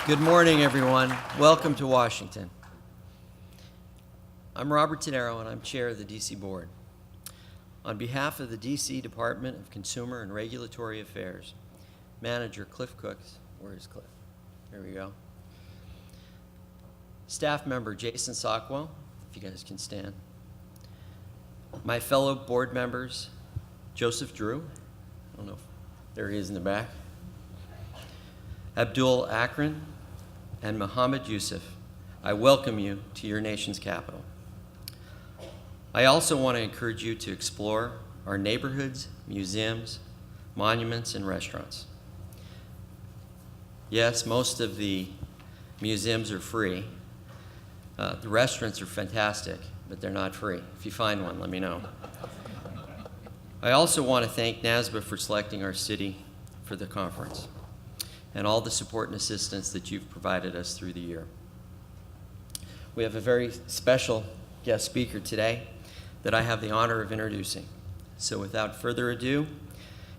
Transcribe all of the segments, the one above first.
Good morning, everyone. Welcome to Washington. I'm Robert Tenero, and I'm chair of the D.C. Board. On behalf of the D.C. Department of Consumer and Regulatory Affairs, Manager Cliff Cooks, where is Cliff? There we go. Staff member Jason Sockwell, if you guys can stand. My fellow board members, Joseph Drew, I don't know if there he is in the back, Abdul Akron, and Muhammad Yusuf, I welcome you to your nation's capital. I also want to encourage you to explore our neighborhoods, museums, monuments, and restaurants. Yes, most of the museums are free. The restaurants are fantastic, but they're not free. If you find one, let me know. I also want to thank NASBA for selecting our city for the conference and all the support and assistance that you've provided us through the year. We have a very special guest speaker today that I have the honor of introducing. So without further ado,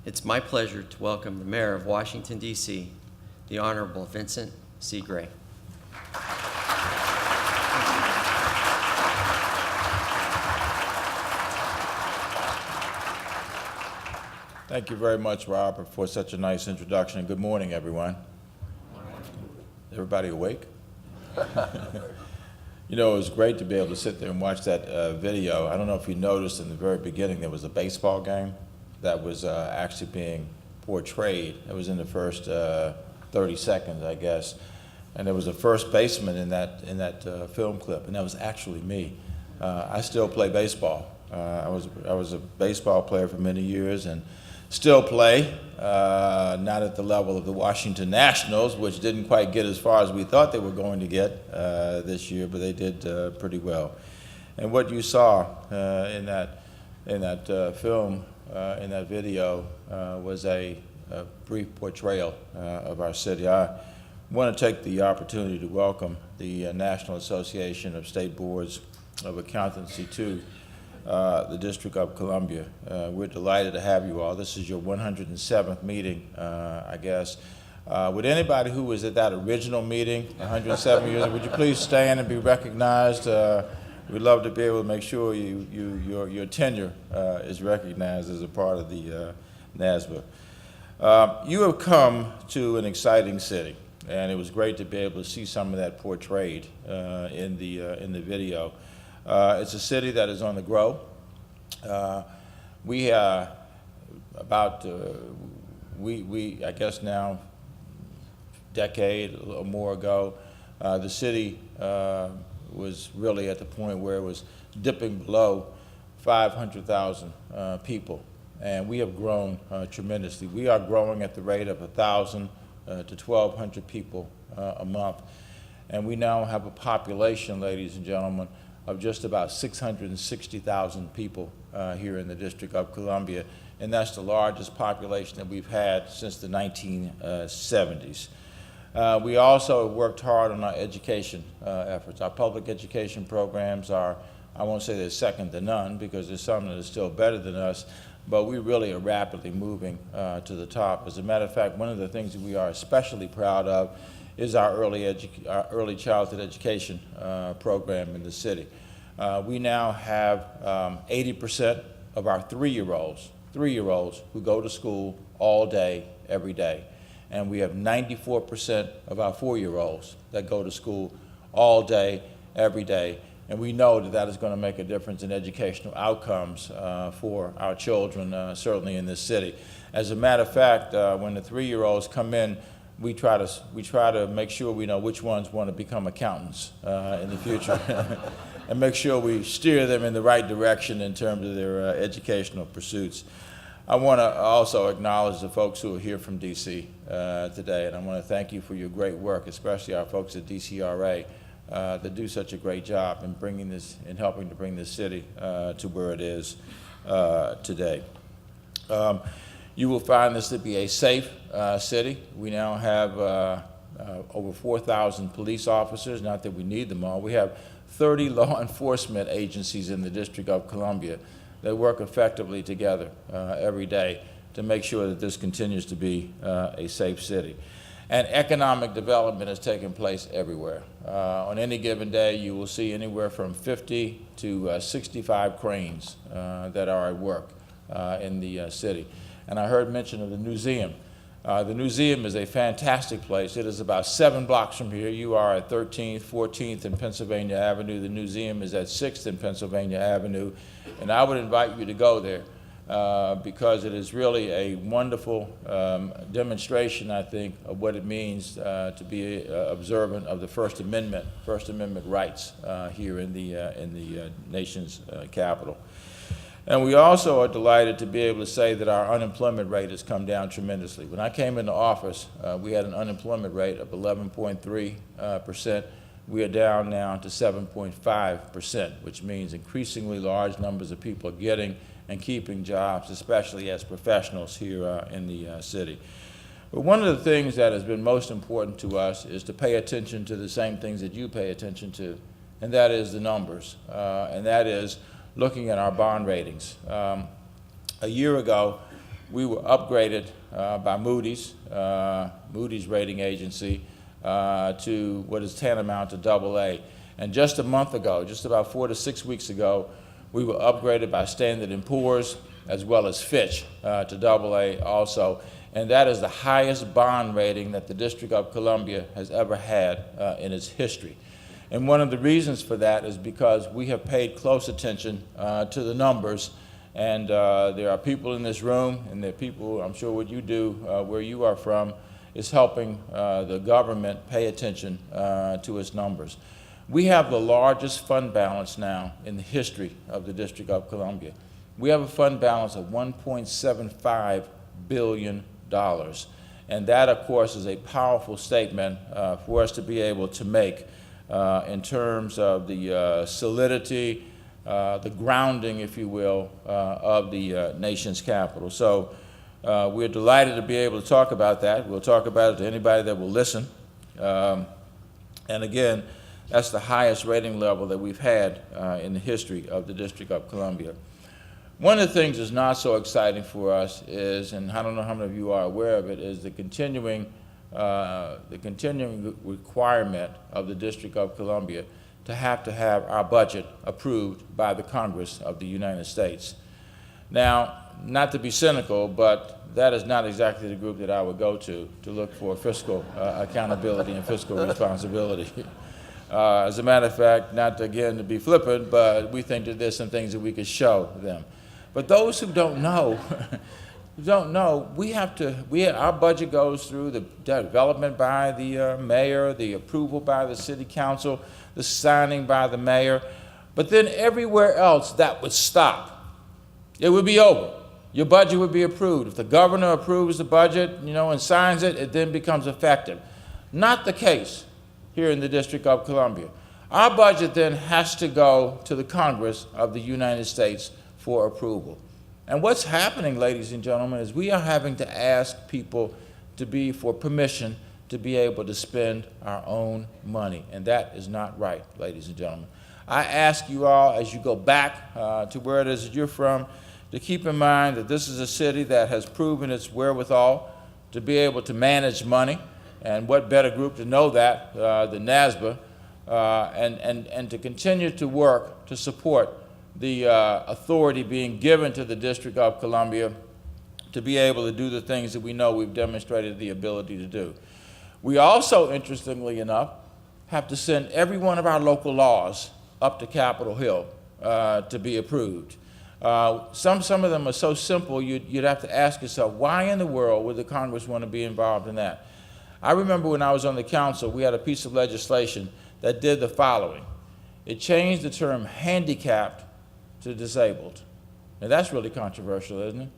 it's my pleasure to welcome the Mayor of Washington, D.C., the Honorable Vincent C. Gray. Thank you very much, Robert, for such a nice introduction, and good morning, everyone. Everybody awake? You know, it was great to be able to sit there and watch that video. I don't know if you noticed in the very beginning there was a baseball game that was actually being portrayed. It was in the first 30 seconds, I guess, and there was a first baseman in that film clip, and that was actually me. I still play baseball. I was a baseball player for many years, and still play, not at the level of the Washington Nationals, which didn't quite get as far as we thought they were going to get this year, but they did pretty well. And what you saw in that film, in that video, was a brief portrayal of our city. I want to take the opportunity to welcome the National Association of State Boards of Accountancy to the District of Columbia. We're delighted to have you all. This is your 107th meeting, I guess. Would anybody who was at that original meeting, 107 years, would you please stand and be recognized? We'd love to be able to make sure your tenure is recognized as a part of the NASBA. You have come to an exciting city, and it was great to be able to see some of that portrayed in the video. It's a city that is on the grow. We I guess now, decade or more ago, the city was really at the point where it was dipping below 500,000 people, and we have grown tremendously. We are growing at the rate of 1,000 to 1,200 people a month, and we now have a population, ladies and gentlemen, of just about 660,000 people here in the District of Columbia, and that's the largest population that we've had since the 1970s. We also worked hard on our education efforts. Our public education programs are, I won't say they're second to none, because there's some that are still better than us, but we really are rapidly moving to the top. As a matter of fact, one of the things that we are especially proud of is our early childhood education program in the city. We now have 80% of our three-year-olds who go to school all day, every day. And we have 94% of our 4-year-olds that go to school all day, every day. And we know that that is going to make a difference in educational outcomes for our children, certainly in this city. As a matter of fact, when the 3-year-olds come in, we try to make sure we know which ones want to become accountants in the future and make sure we steer them in the right direction in terms of their educational pursuits. I want to also acknowledge the folks who are here from D.C. Today, and I want to thank you for your great work, especially our folks at DCRA that do such a great job in helping to bring this city to where it is today. You will find this to be a safe city. We now have over 4,000 police officers, not that we need them all. We have 30 law enforcement agencies in the District of Columbia that work effectively together every day to make sure that this continues to be a safe city. and economic development is taking place everywhere. On any given day, you will see anywhere from 50 to 65 cranes that are at work in the city. And I heard mention of the museum. The museum is a fantastic place. It is about 7 blocks from here. You are at 13th, 14th, and Pennsylvania Avenue. The museum is at 6th and Pennsylvania Avenue. And I would invite you to go there because it is really a wonderful demonstration, I think, of what it means to be observant of the First Amendment rights here in the nation's capital. And we also are delighted to be able to say that our unemployment rate has come down tremendously. When I came into office, we had an unemployment rate of 11.3%. We are down now to 7.5%, which means increasingly large numbers of people are getting and keeping jobs, especially as professionals here in the city. But one of the things that has been most important to us is to pay attention to the same things that you pay attention to, and that is the numbers, and that is looking at our bond ratings. A year ago, we were upgraded by Moody's rating agency, to what is tantamount to AA. And just a month ago, just about 4 to 6 weeks ago, we were upgraded by Standard & Poor's as well as Fitch to AA also. And that is the highest bond rating that the District of Columbia has ever had in its history. And one of the reasons for that is because we have paid close attention to the numbers. And there are people in this room, and there are people, I'm sure what you do where you are from, is helping the government pay attention to its numbers. We have the largest fund balance now in the history of the District of Columbia. We have a fund balance of $1.75 billion. And that, of course, is a powerful statement for us to be able to make in terms of the solidity, the grounding, if you will, of the nation's capital. So we're delighted to be able to talk about that. We'll talk about it to anybody that will listen. And again, that's the highest rating level that we've had in the history of the District of Columbia. One of the things that's not so exciting for us is, and I don't know how many of you are aware of it, is the continuing requirement of the District of Columbia to have our budget approved by the Congress of the United States. Now, not to be cynical, but that is not exactly the group that I would go to look for fiscal accountability and fiscal responsibility. As a matter of fact, not again to be flippant, but we think that there's some things that we could show them. But those who don't know, our budget goes through the development by the mayor, the approval by the city council, the signing by the mayor, but then everywhere else that would stop. It would be over. Your budget would be approved. If the governor approves the budget, and signs it, it then becomes effective. Not the case here in the District of Columbia. Our budget then has to go to the Congress of the United States for approval. And what's happening, ladies and gentlemen, is we are having to ask people for permission to be able to spend our own money. And that is not right, ladies and gentlemen. I ask you all, as you go back to where it is that you're from, to keep in mind that this is a city that has proven its wherewithal to be able to manage money. And what better group to know that than NASBA, and to continue to work to support the authority being given to the District of Columbia to be able to do the things that we know we've demonstrated the ability to do. We also, interestingly enough, have to send every one of our local laws up to Capitol Hill to be approved. Some of them are so simple you'd have to ask yourself, why in the world would the Congress want to be involved in that? I remember when I was on the council, we had a piece of legislation that did the following. It changed the term handicapped to disabled. Now that's really controversial, isn't it?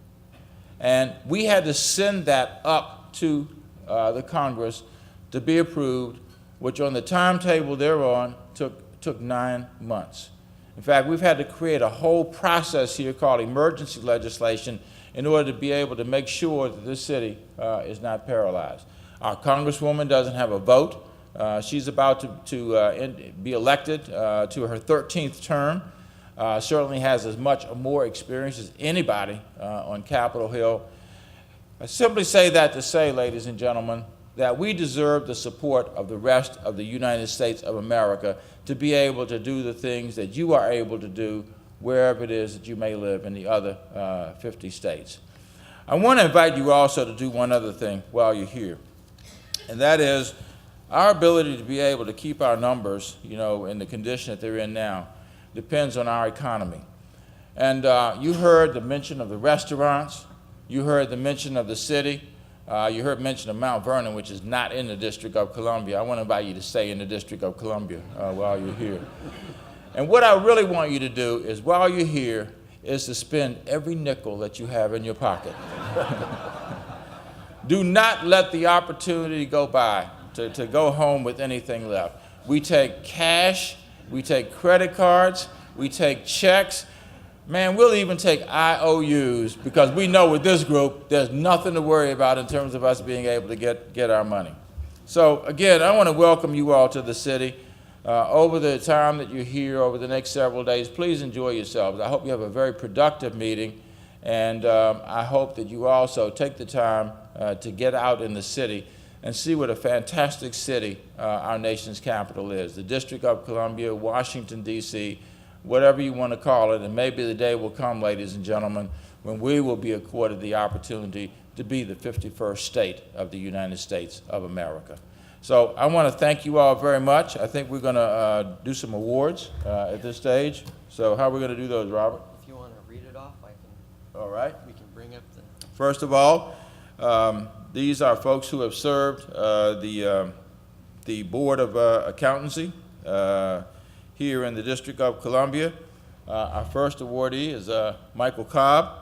And we had to send that up to the Congress to be approved, which on the timetable thereon took 9 months. In fact, we've had to create a whole process here called emergency legislation in order to be able to make sure that this city is not paralyzed. Our Congresswoman doesn't have a vote. She's about to be elected to her 13th term. Certainly has as much or more experience as anybody on Capitol Hill. I simply say that to say, ladies and gentlemen, that we deserve the support of the rest of the United States of America to be able to do the things that you are able to do wherever it is that you may live in the other 50 states. I want to invite you also to do one other thing while you're here, and that is our ability to be able to keep our numbers, in the condition that they're in now, depends on our economy. And you heard the mention of the restaurants, you heard the mention of the city, you heard mention of Mount Vernon, which is not in the District of Columbia. I want to invite you to stay in the District of Columbia while you're here. And what I really want you to do is, while you're here, is to spend every nickel that you have in your pocket. Do not let the opportunity go by to go home with anything left. We take cash, we take credit cards, we take checks. Man, we'll even take IOUs, because we know with this group, there's nothing to worry about in terms of us being able to get our money. So again, I want to welcome you all to the city. Over the time that you're here, over the next several days, please enjoy yourselves. I hope you have a very productive meeting, and I hope that you also take the time to get out in the city and see what a fantastic city our nation's capital is. The District of Columbia, Washington, D.C., whatever you want to call it, and maybe the day will come, ladies and gentlemen, when we will be accorded the opportunity to be the 51st state of the United States of America. So I want to thank you all very much. I think we're going to do some awards at this stage. So how are we going to do those, Robert? If you want to read it off, I can. All right. We can bring up the. First of all, these are folks who have served the Board of Accountancy here in the District of Columbia. Our first awardee is Michael Cobb.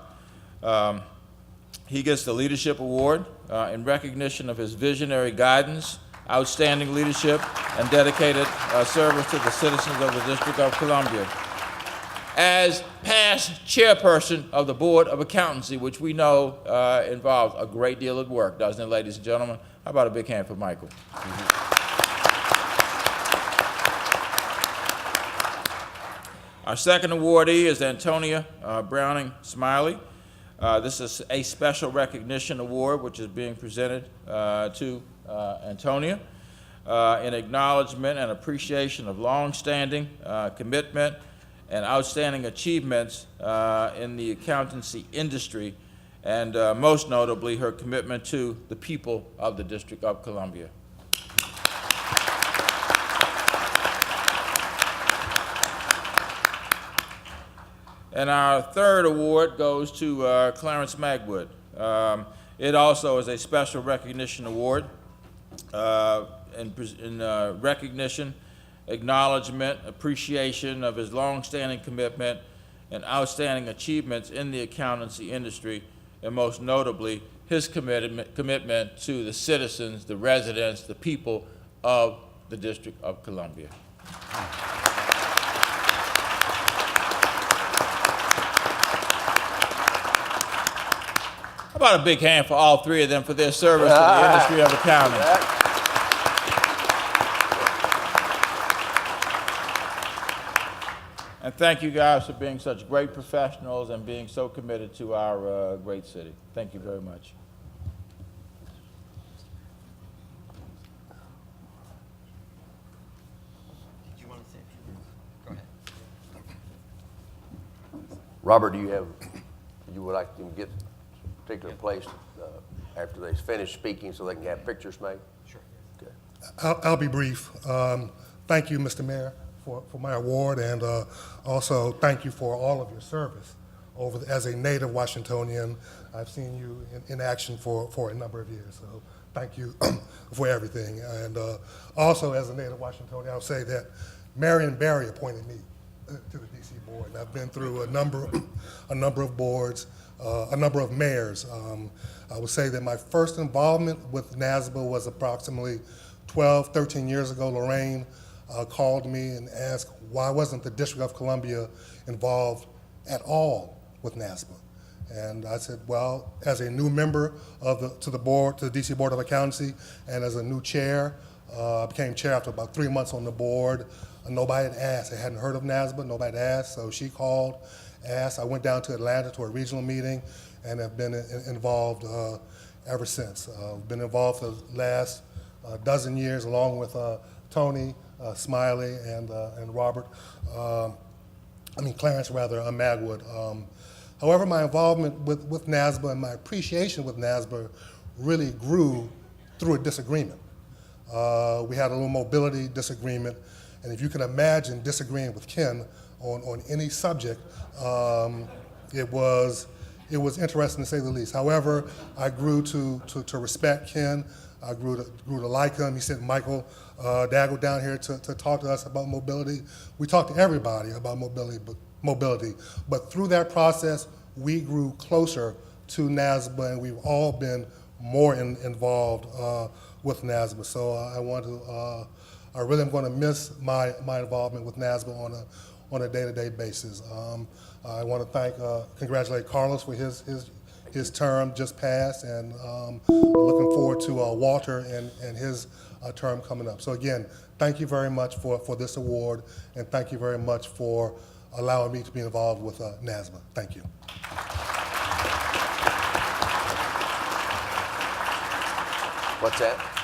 He gets the Leadership Award in recognition of his visionary guidance, outstanding leadership, and dedicated service to the citizens of the District of Columbia. As past chairperson of the Board of Accountancy, which we know involves a great deal of work, doesn't it, ladies and gentlemen? How about a big hand for Michael? Our second awardee is Antonia Browning Smiley. This is a special recognition award which is being presented to Antonia in acknowledgement and appreciation of long-standing commitment and outstanding achievements in the accountancy industry, and most notably her commitment to the people of the District of Columbia. And our third award goes to Clarence Magwood. It also is a special recognition award in recognition, acknowledgement, appreciation of his long-standing commitment and outstanding achievements in the accountancy industry, and most notably, his commitment to the citizens, the residents, the people of the District of Columbia. How about a big hand for all three of them for their service to the industry of accounting? And thank you guys for being such great professionals and being so committed to our great city. Thank you very much. Did you want to say a few words? Go ahead. Robert, you would like to get a particular place after they finish speaking so they can have pictures made? Sure. Okay. I'll be brief. Thank you, Mr. Mayor, for my award, and also thank you for all of your service. As a native Washingtonian, I've seen you in action for a number of years, so thank you for everything. And also, as a native Washingtonian, I'll say that Marion Barry appointed me to the DC board, and I've been through a number of boards, a number of mayors. I would say that my first involvement with NASBA was approximately 12, 13 years ago. Lorraine called me and asked why wasn't the District of Columbia involved at all with NASBA. And I said, well, as a new member to the DC Board of Accountancy, and as a new chair, I became chair after about 3 months on the board. Nobody had asked. I hadn't heard of NASBA. Nobody had asked. So she called, asked. I went down to Atlanta to a regional meeting, and have been involved ever since. Been involved for the last dozen years, along with Tony, Smiley, and Robert. Clarence rather, Magwood. However, my involvement with NASBA and my appreciation with NASBA really grew through a disagreement. We had a little mobility disagreement, and if you can imagine disagreeing with Ken on any subject, it was interesting to say the least. However, I grew to respect Ken. I grew to like him. He sent Michael Daggle down here to talk to us about mobility. We talked to everybody about mobility, but through that process, we grew closer to NASBA, and we've all been more involved with NASBA. So I really am going to miss my involvement with NASBA on a day-to-day basis. I want to congratulate Carlos for his term just passed, and looking forward to Walter and his term coming up. So again, thank you very much for this award, and thank you very much for allowing me to be involved with NASBA. Thank you. What's that?